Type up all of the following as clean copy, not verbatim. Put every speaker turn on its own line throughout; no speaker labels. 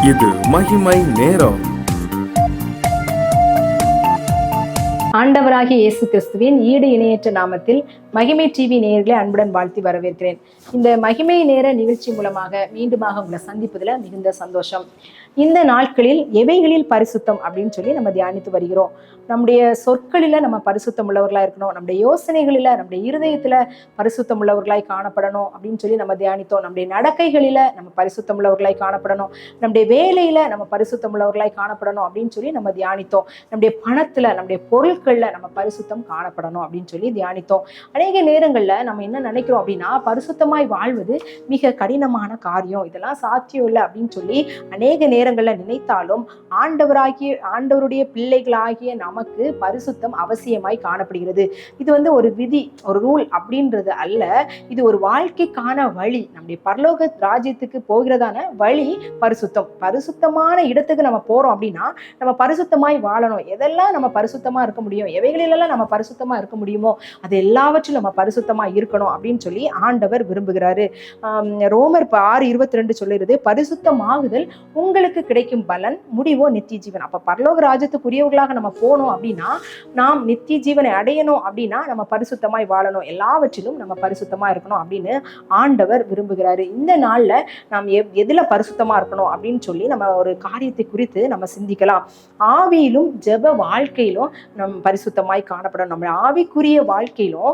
இது மகிமை நேரம்.
ஆண்டவராகிய இயேசு கிறிஸ்துவின் ஈடு இணையற்ற நாமத்தில் மகிமை டிவி நேயர்களை அன்புடன் வாழ்த்தி வரவேற்கிறேன். இந்த மகிமை நேர நிகழ்ச்சி மூலமாக மீண்டுமாக உங்களை சந்திப்பதில் மிகுந்த சந்தோஷம். இந்த நாட்களில் எவைகளில் பரிசுத்தம் அப்படின்னு சொல்லி நம்ம தியானித்து வருகிறோம். நம்முடைய சொற்களில நம்ம பரிசுத்தம் உள்ளவர்களாக இருக்கணும், நம்முடைய யோசனைகளில நம்முடைய இருதயத்துல பரிசுத்தம் உள்ளவர்களாய் காணப்படணும் அப்படின்னு சொல்லி நம்ம தியானித்தோம். நம்முடைய நடக்கைகளில நம்ம பரிசுத்தம் உள்ளவர்களாய் காணப்படணும், நம்முடைய வேலையில நம்ம பரிசுத்தம் உள்ளவர்களாய் காணப்படணும் அப்படின்னு சொல்லி நம்ம தியானித்தோம். நம்முடைய பணத்துல நம்முடைய பொருட்கள்ல நம்ம பரிசுத்தம் காணப்படணும் அப்படின்னு சொல்லி தியானித்தோம். அநேக நேரங்கள்ல நம்ம என்ன நினைக்கிறோம் அப்படின்னா, பரிசுத்தமாய் வாழ்வது மிக கடினமான காரியம், இதெல்லாம் சாத்தியம் இல்லை அப்படின்னு சொல்லி அநேக நேரங்கள்ல நினைத்தாலும் ஆண்டவருடைய பிள்ளைகளாகிய நமக்கு பரிசுத்தம் அவசியமாய் காணப்படுகிறது. இது ஒரு விதி, ஒரு ரூல் அப்படின்றது அல்ல. இது ஒரு வாழ்க்கைக்கான வழி. நம்முடைய பரலோக ராஜ்யத்துக்கு போகிறதான வழி பரிசுத்தம். பரிசுத்தமான இடத்துக்கு நம்ம போறோம் அப்படின்னா நம்ம பரிசுத்தமாய் வாழணும். எதெல்லாம் நம்ம பரிசுத்தமா இருக்க முடியும், எவைகளிலெல்லாம் நம்ம பரிசுத்தமா இருக்க முடியுமோ அது எல்லாவற்றிலும் நம்ம பரிசுத்தமா இருக்கணும் அப்படின்னு சொல்லி ஆண்டவர் விரும்புகிறாரு. ரோமர் 6:22 சொல்லுறது, பரிசுத்தமாகுதல் உங்களுக்கு கிடைக்கும் பலன், முடிவோ நித்திய ஜீவன். அப்ப பரலோக ராஜ்யத்துக்குரியவர்களாக நம்ம போனோம் அப்படின்னா, நாம் நித்திய ஜீவனை அடையணும் அப்படின்னா நம்ம பரிசுத்தமாய் வாழணும், எல்லாவற்றிலும் நம்ம பரிசுத்தமா இருக்கணும் அப்படின்னு ஆண்டவர் விரும்புகிறாரு. இந்த நாள்ல நாம் எதுல பரிசுத்தமா இருக்கணும் அப்படின்னு சொல்லி நம்ம ஒரு காரியத்தை குறித்து நம்ம சிந்திக்கலாம். ஆவியிலும் ஜெப வாழ்க்கையிலும் நம்ம பரிசுத்தமாய் காணப்படணும். நம்ம ஆவிக்குரிய வாழ்க்கையிலும்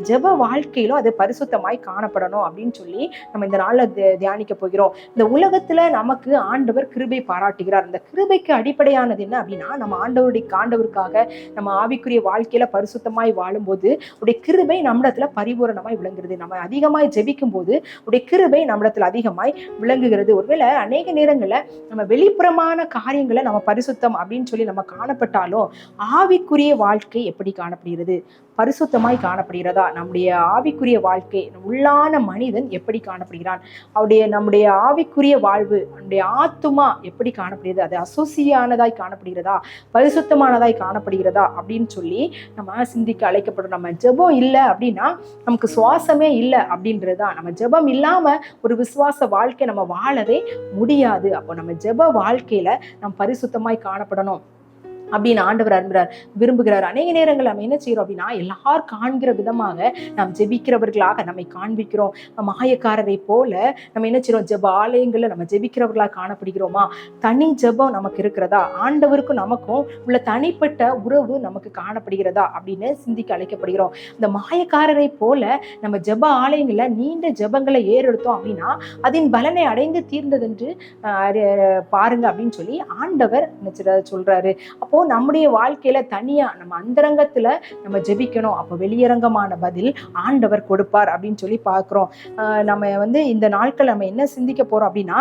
ஜெப வாழ்க்கையிலும் அது பரிசுத்தமாய் காணப்படணும் அப்படின்னு சொல்லி நம்ம இந்த நாள்ல தியானிக்க போகிறோம். இந்த உலகத்துல நமக்கு ஆண்டவர் கிருபை பாராட்டுகிறார். இந்த கிருபைக்கு அடிப்படையானது என்ன அப்படின்னா, நம்ம ஆண்டவருக்காக நம்ம ஆவிக்குரிய வாழ்க்கையில பரிசுத்தமாய் வாழும்போது உடைய கிருபை நம்மிடத்துல பரிபூரணமாய் விளங்குகிறது. நம்ம அதிகமாய் ஜெபிக்கும் போது உடைய கிருபை நம்மிடத்துல அதிகமாய் விளங்குகிறது. ஒருவேளை அநேக நேரங்கள்ல நம்ம வெளிப்புறமான காரியங்களை நம்ம பரிசுத்தம் அப்படின்னு சொல்லி நம்ம காணப்பட்டாலும் ஆவிக்குரிய வாழ்க்கை எப்படி காணப்படுகிறது, பரிசுத்தமாய் காணப்படுகிறதா? நம்முடைய ஆவிக்குரிய வாழ்க்கை, உள்ளான மனிதன் எப்படி காணப்படுகிறான், நம்முடைய ஆவிக்குரிய வாழ்வு, நம்முடைய ஆத்துமா எப்படி காணப்படுகிறது, அது அசுசியானதாய் காணப்படுகிறதா, பரிசுத்தமானதாய் காணப்படுகிறதா அப்படின்னு சொல்லி நம்ம சிந்திக்க அழைக்கப்படும். நம்ம ஜெபம் இல்லை அப்படின்னா நமக்கு சுவாசமே இல்லை அப்படின்றதுதான். நம்ம ஜெபம் இல்லாம ஒரு விசுவாச வாழ்க்கை நம்ம வாழவே முடியாது. அப்போ நம்ம ஜெப வாழ்க்கையில நம்ம பரிசுத்தமாய் காணப்படணும் அப்படின்னு ஆண்டவர் விரும்புகிறார். அநேக நேரங்கள் நம்ம என்ன செய்யறோம் அப்படின்னா, எல்லாரும் காண்கிற விதமாக நாம் ஜெபிக்கிறவர்களாக நம்மை காண்பிக்கிறோம். மாயக்காரரை போல நம்ம என்ன செய்யறோம், ஜெப ஆலயங்கள்ல நம்ம ஜெபிக்கிறவர்களாக காணப்படுகிறோமா? தனி ஜெபம் நமக்கு இருக்கிறதா? ஆண்டவருக்கும் நமக்கும் உள்ள தனிப்பட்ட உறவு நமக்கு காணப்படுகிறதா அப்படின்னு சிந்திக்க அழைக்கப்படுகிறோம். இந்த மாயக்காரரை போல நம்ம ஜெப ஆலயங்கள்ல நீண்ட ஜெபங்களை ஏறெடுத்தோம் அப்படின்னா அதன் பலனை அடைந்து தீர்ந்ததென்று பாருங்க அப்படின்னு சொல்லி ஆண்டவர் சொல்றாரு. அப்போ நம்முடைய வாழ்க்கையில தனியா நம்ம அந்தரங்கத்துல நம்ம ஜெபிக்கணும். அப்போ வெளியரங்கமான பதில் ஆண்டவர் கொடுப்பார் அப்படின்னு சொல்லி பார்க்கிறோம். நம்ம இந்த நாட்கள் நம்ம என்ன சிந்திக்க போறோம் அப்படின்னா,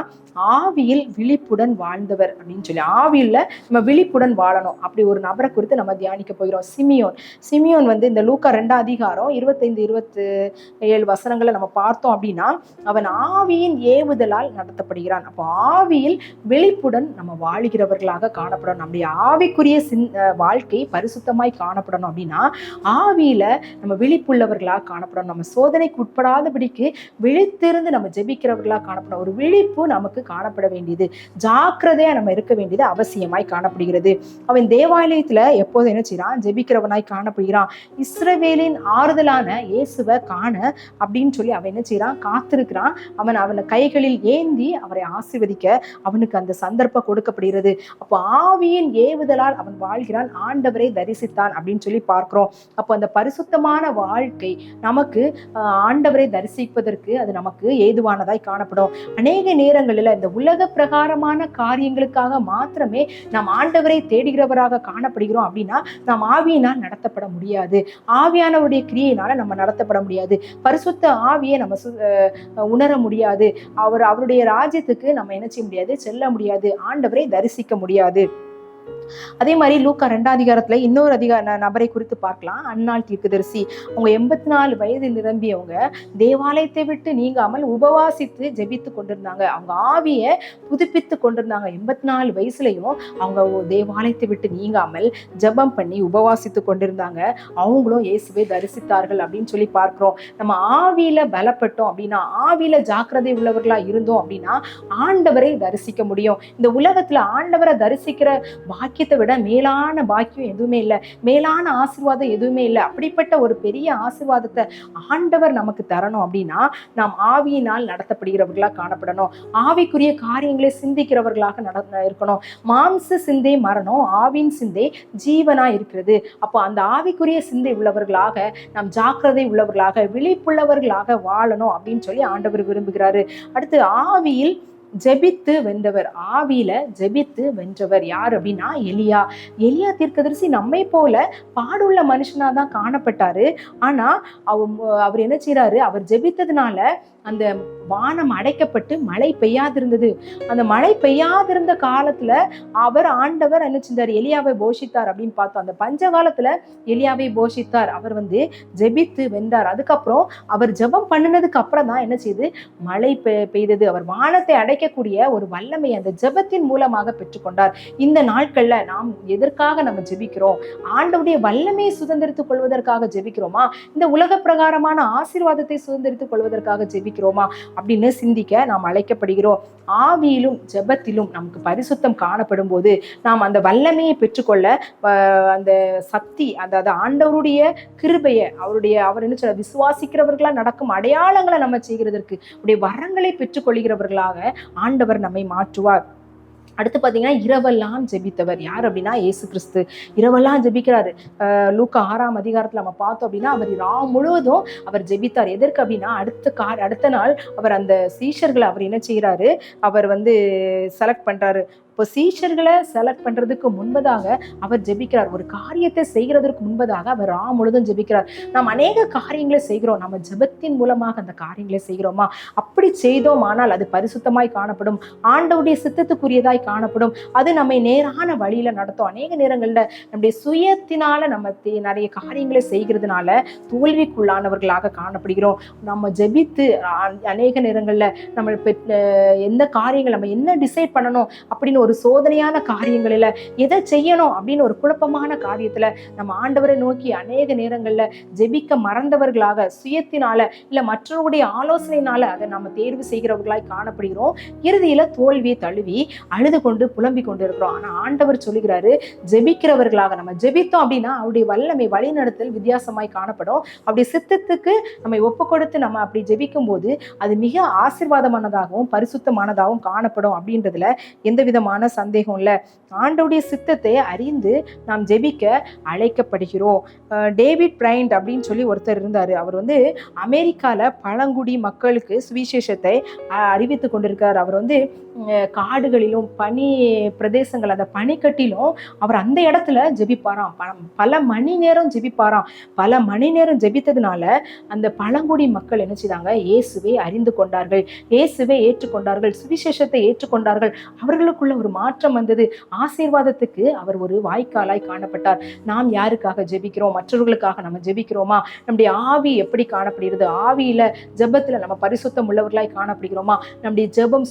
ஆவியில் விழிப்புடன் வாழ்ந்தவர் அப்படின்னு சொல்லி, ஆவியில நம்ம விழிப்புடன் வாழணும். அப்படி ஒரு நபரை குறித்து நம்ம தியானிக்க போகிறோம். சிமியோன் இந்த லூக்கா 2 அதிகாரம் 25-27 வசனங்களை நம்ம பார்த்தோம் அப்படின்னா, அவன் ஆவியின் ஏவுதலால் நடத்தப்படுகிறான். அப்போ ஆவியில் விழிப்புடன் நம்ம வாழுகிறவர்களாக காணப்படும். நம்முடைய ஆவிக்குரிய வாழ்க்கை பரிசுத்தமாய் காணப்படணும் அப்படின்னா ஆவியில நம்ம விழிப்புள்ளவர்களாக காணப்படணும். நம்ம சோதனைக்கு உட்படாதபடிக்கு விழித்திருந்து நம்ம ஜெபிக்கிறவர்களாக காணப்படணும். ஒரு விழிப்பு நமக்கு காணப்பட வேண்டியது, ஜாக்கிரதையா நம்ம இருக்க வேண்டியது அவசியமாய் காணப்படுகிறது. அவன் தேவாலயத்துல எப்போதும் என்ன செய்யறான், ஜெபிக்கிறவனாய் காணப்படுகிறான். இஸ்ரவேலின் ஆறுதலான இயேசுவை காண அப்படின்னு சொல்லி அவன் என்ன செய்யறான், காத்திருக்கிறான். அவனை கைகளில் ஏந்தி அவரை ஆசீர்வதிக்க அவனுக்கு அந்த சந்தர்ப்பம் கொடுக்கப்படுகிறது. அப்போ ஆவியின் ஏவுதலால் அவன் வாழ்கிறான், ஆண்டவரை தரிசித்தான் அப்படின்னு சொல்லி பார்க்கிறோம். அப்போ அந்த பரிசுத்தமான வாழ்க்கை நமக்கு ஆண்டவரை தரிசிப்பதற்கு அது நமக்கு ஏதுவானதாய் காணப்படும். அநேக நேரங்களில் இந்த உலக பிரகாரமான காரியங்களுக்காக மாத்திரமே நாம் ஆண்டவரை தேடுகிறவராக காணப்படுகிறோம் அப்படின்னா நாம் ஆவியினால் நடத்தப்பட முடியாது. ஆவியானவருடைய கிரியையினால நம்ம நடத்தப்பட முடியாது. பரிசுத்த ஆவியை நம்ம உணர முடியாது. அவருடைய ராஜ்யத்துக்கு நம்ம என்ன செய்ய முடியாது, செல்ல முடியாது, ஆண்டவரை தரிசிக்க முடியாது. அதே மாதிரி லூக்கா 2ஆம் அதிகாரத்துல இன்னொரு நபரை குறித்து பார்க்கலாம். அன்னாள் தீர்க்கதரிசி. அவங்க 84 வயது நிரம்பியவங்க, தேவாலயத்தை விட்டு நீங்காமல் உபவாசித்து ஜெபித்து கொண்டிருந்தாங்க. அவங்க ஆவியை புதுப்பித்து கொண்டிருந்தாங்க. 84 வயசுலயும் அவங்க தேவாலயத்தை விட்டு நீங்காமல் ஜெபம் பண்ணி உபவாசித்து கொண்டிருந்தாங்க. அவங்களும் இயேசுவை தரிசித்தார்கள் அப்படின்னு சொல்லி பார்க்கிறோம். நம்ம ஆவியில பலப்பட்டோம் அப்படின்னா, ஆவியில ஜாக்கிரதை உள்ளவர்களா இருந்தோம் அப்படின்னா ஆண்டவரை தரிசிக்க முடியும். இந்த உலகத்துல ஆண்டவரை தரிசிக்கிற பாக்கியத்தை விட மேலான பாக்கியம் எதுவுமே இல்லை, மேலான ஆசீர்வாதம் எதுவுமே இல்லை. அப்படிப்பட்ட ஒரு பெரிய ஆசீர்வாதத்தை ஆண்டவர் நமக்கு தரணும் அப்படின்னா நாம் ஆவியினால் நடத்தப்படுகிறவர்களா காணப்படணும். ஆவிக்குரிய காரியங்களை சிந்திக்கிறவர்களாக இருக்கணும். மாம்ச சிந்தை மரணம், ஆவின் சிந்தை ஜீவனா இருக்கிறது. அப்போ அந்த ஆவிக்குரிய சிந்தை உள்ளவர்களாக நாம் ஜாக்கிரதை உள்ளவர்களாக விழிப்புள்ளவர்களாக வாழணும் அப்படின்னு சொல்லி ஆண்டவர் விரும்புகிறாரு. அடுத்து ஆவியில் ஜெபித்து வென்றவர். ஆவியில ஜெபித்து வென்றவர் யார் அப்படின்னா எலியா. எலியா தீர்க்கதரிசி நம்மை போல பாடுள்ள மனுஷனா தான் காணப்பட்டாரு. ஆனா அவர் என்ன செய்யறாரு, அவர் ஜெபித்ததுனால அந்த வானம் அடைக்கப்பட்டு மழை பெய்யாதிருந்தது. அந்த மழை பெய்யாதிருந்த காலத்துல ஆண்டவர் என்ன செஞ்சார், எலியாவை போஷித்தார் அப்படின்னு பார்த்தோம். அந்த பஞ்ச காலத்துல எலியாவை போஷித்தார். அவர் ஜெபித்து வென்றார். அதுக்கப்புறம் அவர் ஜெபம் பண்ணினதுக்கு அப்புறம் தான் என்ன செய்யுது, மழை பெய்தது. அவர் வானத்தை அடைக்கக்கூடிய ஒரு வல்லமை அந்த ஜெபத்தின் மூலமாக பெற்றுக்கொண்டார். இந்த நாட்கள்ல நாம் எதற்காக நம்ம ஜெபிக்கிறோம்? ஆண்டவருடைய வல்லமையை சுதந்திரித்துக் கொள்வதற்காக ஜெபிக்கிறோமா? இந்த உலக பிரகாரமான ஆசீர்வாதத்தை சுதந்திரித்துக் கொள்வதற்காக ஜெபிக்கிறோமா அப்படின்னு சிந்திக்க நாம் அழைக்கப்படுகிறோம். ஆவியிலும் ஜெபத்திலும் நமக்கு பரிசுத்தம் காணப்படும் போது நாம் அந்த வல்லமையை பெற்றுக்கொள்ள அந்த சக்தி, அதாவது ஆண்டவருடைய கிருபையை, அவர் என்ன சொல்ற, விசுவாசிக்கிறவர்களா நடக்கும் அடையாளங்களை நம்ம செய்கிறதற்கு உடைய வரங்களை பெற்றுக்கொள்கிறவர்களாக ஆண்டவர் நம்மை மாற்றுவார். அடுத்து பார்த்தீங்கன்னா இரவெல்லாம் ஜெபித்தவர் யார் அப்படின்னா இயேசு கிறிஸ்து. இரவெல்லாம் ஜெபிக்கிறாரு. லூக்கா 6ஆம் அதிகாரத்தில் நம்ம பார்த்தோம் அப்படின்னா அவர் ராம் முழுவதும் அவர் ஜெபித்தார். எதற்கு அப்படின்னா அடுத்த நாள் அவர் அந்த சீஷர்களை அவர் என்ன செய்கிறாரு, அவர் செலக்ட் பண்றாரு. இப்போ சீஷர்களை செலக்ட் பண்றதுக்கு முன்பதாக அவர் ஜெபிக்கிறார். ஒரு காரியத்தை செய்கிறதற்கு முன்பதாக அவர் முழுதும் ஜெபிக்கிறார். நாம் அநேக காரியங்களை செய்கிறோம், நம்ம ஜெபத்தின் மூலமாக அந்த காரியங்களை செய்கிறோமா? அப்படி செய்தோம் ஆனால் அது பரிசுத்தமாய் காணப்படும், ஆண்டவருடைய சித்தத்துக்குரியதாய் காணப்படும். அது நம்மை நேரான வழியில நடத்தும். அநேக நேரங்கள்ல நம்முடைய சுயத்தினால நம்ம நிறைய காரியங்களை செய்கிறதுனால தோல்விக்குள்ளானவர்களாக காணப்படுகிறோம். நம்ம ஜெபித்து அநேக நேரங்கள்ல நம்ம எந்த காரியங்கள் நம்ம என்ன டிசைட் பண்ணணும் அப்படின்னு ஒரு சோதனையான காரியங்களில் எதை செய்யணும் அப்படின்னு ஒரு குழப்பமான காரியத்துல நம்ம ஆண்டவரை நோக்கி அநேக நேரங்கள்ல ஜெபிக்க மறந்தவர்களாக சுயத்தினால இல்ல மற்றவருடைய ஆலோசனையினால அதை நம்ம தேர்வு செய்கிறவர்களாய் காணப்படுகிறோம். இறுதியில தோல்வியை தழுவி அழுது கொண்டு புலம்பி கொண்டு இருக்கிறோம். ஆனா ஆண்டவர் சொல்லுகிறாரு, ஜெபிக்கிறவர்களாக நம்ம ஜெபித்தோம் அப்படின்னா அவருடைய வல்லமை வழிநடத்தல் வித்தியாசமாய் காணப்படும். அப்படி சித்தத்துக்கு நம்ம ஒப்பு கொடுத்து நம்ம அப்படி ஜெபிக்கும் போது அது மிக ஆசீர்வாதமானதாகவும் பரிசுத்தமானதாகவும் காணப்படும் அப்படின்றதுல எந்த விதமான சந்தேகம் இல்ல. ஆண்டவருடைய சித்தத்தை அறிந்து நாம் ஜெபிக்க அழைக்கப்படுகிறோம். டேவிட் பிரைண்ட் அப்படின்னு சொல்லி ஒருத்தர் இருந்தாரு. அவர் அமெரிக்கால பழங்குடி மக்களுக்கு சுவிசேஷத்தை அறிவித்து கொண்டிருக்கார். அவர் காடுகளிலும் பனி பிரதேசங்கள், அந்த பனிக்கட்டிலும் அவர் அந்த இடத்துல ஜெபிப்பாராம். பல மணி நேரம் ஜெபிப்பாராம். பல மணி நேரம் ஜெபித்ததுனால அந்த பழங்குடி மக்கள் என்ன செய்தாங்க, இயேசுவை அறிந்து கொண்டார்கள், இயேசுவை ஏற்றுக்கொண்டார்கள், சுவிசேஷத்தை ஏற்றுக்கொண்டார்கள். அவர்களுக்குள்ள ஒரு மாற்றம் வந்தது. ஆசீர்வாதத்துக்கு அவர் ஒரு வாய்க்காலாய் காணப்பட்டார். நாம் யாருக்காக ஜெபிக்கிறோம்? மற்றவர்களுக்காக நம்ம ஜெபிக்கிறோமா? நம்முடைய ஆவி எப்படி காணப்படுகிறது? ஆவியில ஜெபத்துல நம்ம பரிசுத்தம் உள்ளவர்களாய் காணப்படுகிறோமா? நம்முடைய ஜெபம்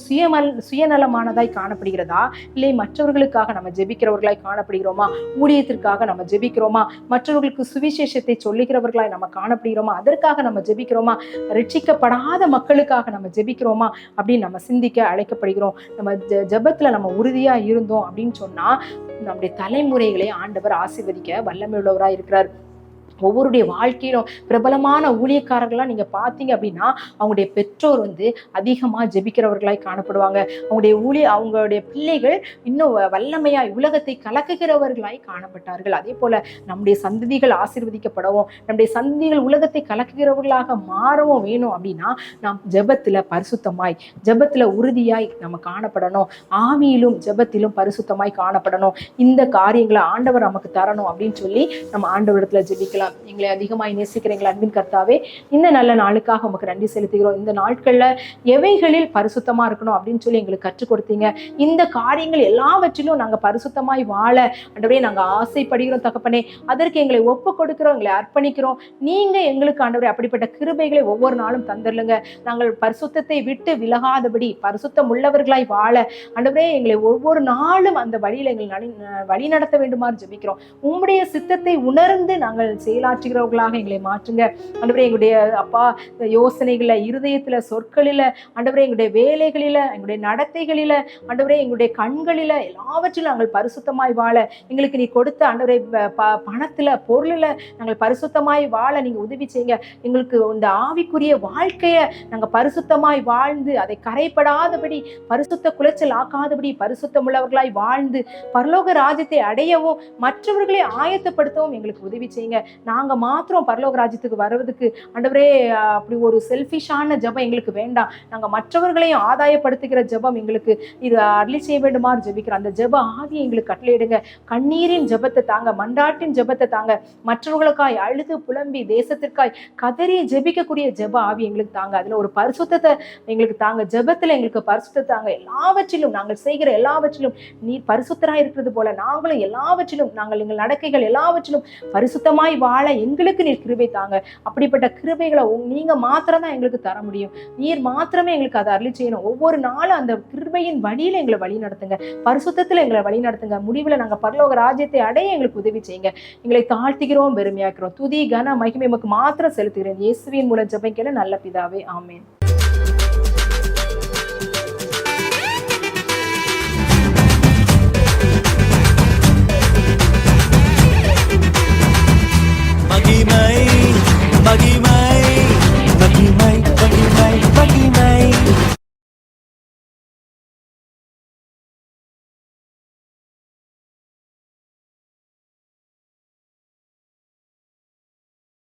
சுயநலமானதாய் காணப்படுகிறதா, இல்லை மற்றவர்களுக்காக நம்ம ஜெபிக்கிறவர்களாய் காணப்படுகிறோமா? ஊழியத்திற்காக நம்ம ஜெபிக்கிறோமா? மற்றவர்களுக்கு சுவிசேஷத்தை சொல்லுகிறவர்களாய் நம்ம காணப்படுகிறோமா? அதற்காக நம்ம ஜெபிக்கிறோமா? ரட்சிக்கப்படாத மக்களுக்காக நம்ம ஜெபிக்கிறோமா அப்படின்னு நம்ம சிந்திக்க அழைக்கப்படுகிறோம். நம்ம ஜெபத்துல நம்ம உறுதியா இருந்தோம் அப்படின்னு சொன்னா நம்முடைய தலைமுறைகளை ஆண்டவர் ஆசீர்வதிக்க வல்லமை உள்ளவராய் இருக்கிறார். ஒவ்வொருடைய வாழ்க்கையிலும் பிரபலமான ஊழியக்காரர்கள்லாம் நீங்க பார்த்தீங்க அப்படின்னா அவங்களுடைய பெற்றோர் அதிகமா ஜெபிக்கிறவர்களாய் காணப்படுவாங்க. அவங்களுடைய பிள்ளைகள் இன்னும் வல்லமையாய் உலகத்தை கலக்குகிறவர்களாய் காணப்பட்டார்கள். அதே போல நம்முடைய சந்ததிகள் ஆசீர்வதிக்கப்படவும் நம்முடைய சந்ததிகள் உலகத்தை கலக்குகிறவர்களாக மாறவும் வேணும் அப்படின்னா நாம் ஜெபத்துல பரிசுத்தமாய், ஜெபத்துல உறுதியாய் நம்ம காணப்படணும். ஆவியிலும் ஜெபத்திலும் பரிசுத்தமாய் காணப்படணும். இந்த காரியங்களை ஆண்டவர் நமக்கு தரணும் அப்படின்னு சொல்லி நம்ம ஆண்டவரிடத்துல ஜெபிக்கலாம். எங்களை அதிகமாய் நேசிக்கிறீங்களா அன்பின் கர்த்தாவே, இந்த நல்ல நாளுக்காக உமக்கு நன்றி செலுத்துகிறோம். இந்த நாட்கள்ல எவைகளில் பரிசுத்தமா இருக்கணும் அப்படின்னு சொல்லி எங்களுக்கு கற்றுக் கொடுத்தீங்க. இந்த காரியங்கள் எல்லாவற்றிலும் நாங்க பரிசுத்தமாய் வாழ ஆண்டவரே நாங்க ஆசைப்படுகிறோம் தகப்பனே. அதற்கு எங்களை ஒப்பு கொடுக்கிறோம், எங்களை அர்ப்பணிக்கிறோம். நீங்க எங்களுக்கு ஆண்டவரே அப்படிப்பட்ட கிருபைகளை ஒவ்வொரு நாளும் தந்துருங்க. நாங்கள் பரிசுத்தத்தை விட்டு விலகாதபடி பரிசுத்தம் உள்ளவர்களாய் வாழ ஆண்டவரே எங்களை ஒவ்வொரு நாளும் அந்த வழியில எங்களை வழி நடத்த வேண்டுமாறு ஜெபிக்கிறோம். உம்முடைய சித்தத்தை உணர்ந்து நாங்கள் செயலாற்றுகிறவர்களாக எங்களை மாற்றுங்க ஆண்டவரே. எங்களுடைய அப்பா யோசனைகள, இருதயத்துல, சொற்களில ஆண்டவரே, எங்களுடைய வேலைகளில, எங்களுடைய நடத்தைகளில ஆண்டவரே, எங்களுடைய கண்களில எல்லாவற்றிலும் நாங்கள் பரிசுத்தமாய் வாழ எங்களுக்கு நீ கொடுத்த ஆண்டவரே பணத்துல, பொருளில நாங்கள் பரிசுத்தமாய் வாழ நீங்க உதவி செய்யுங்க. எங்களுக்கு இந்த ஆவிக்குரிய வாழ்க்கைய நாங்க பரிசுத்தமாய் வாழ்ந்து அதை கரைப்படாதபடி, பரிசுத்த குலைச்சல் ஆக்காதபடி பரிசுத்தம் உள்ளவர்களாய் வாழ்ந்து பரலோக ராஜ்யத்தை அடையவும் மற்றவர்களை ஆயத்தப்படுத்தவும் எங்களுக்கு உதவி செய்யுங்க. நாங்க மாத்திரம் பரலோக ராஜ்யத்துக்கு வருவதுக்கு ஆண்டவரே அப்படி ஒரு செல்ஃபிஷான ஜெபம் எங்களுக்கு வேண்டாம். நாங்க மற்றவர்களையும் ஆதாயப்படுத்துகிற ஜெபம் எங்களுக்கு இது அருளி செய்ய வேண்டுமாறு ஜெபிக்கிறோம். அந்த ஜெப ஆவியை எங்களுக்கு கட்டளையிடுங்க. கண்ணீரின் ஜெபத்தை தாங்க, மன்றாட்டின் ஜெபத்தை தாங்க. மற்றவர்களுக்காய் அழுது புலம்பி தேசத்திற்காய் கதறி ஜெபிக்கக்கூடிய ஜெப ஆவி எங்களுக்கு தாங்க. அதுல ஒரு பரிசுத்தத்தை எங்களுக்கு தாங்க. ஜெபத்துல எங்களுக்கு பரிசுத்தத்தை தாங்க. எல்லாவற்றிலும் நாங்கள் செய்கிற எல்லாவற்றிலும் நீர் பரிசுத்தராய் இருக்கிறது போல நாங்களும் எல்லாவற்றிலும் நாங்கள் எங்கள் நடக்கைகள் எல்லாவற்றிலும் பரிசுத்தமாய் வாழ எங்களுக்கு நீர் கிருபை தாங்க. அப்படிப்பட்ட கிருபைகளை நீங்க மாத்திரம் தான் எங்களுக்கு தர முடியும். நீர் மாத்திரமே எங்களுக்கு அதை அருளி செய்யணும். ஒவ்வொரு நாளும் அந்த கிருபையின் வழியில எங்களை வழி நடத்துங்க. பரிசுத்தத்துல எங்களை வழி நடத்துங்க. முடிவுல நாங்க பரலோக ராஜ்யத்தை அடைய எங்களுக்கு உதவி செய்யுங்க. எங்களை தாழ்த்துகிறோம், பெருமையாக்கிறோம். துதி கன மகிமை உமக்கு மாத்திரம் செலுத்துகிறேன். இயேசுவின் மூலம் ஜெபிக்கிறேன் நல்ல பிதாவே, ஆமென்.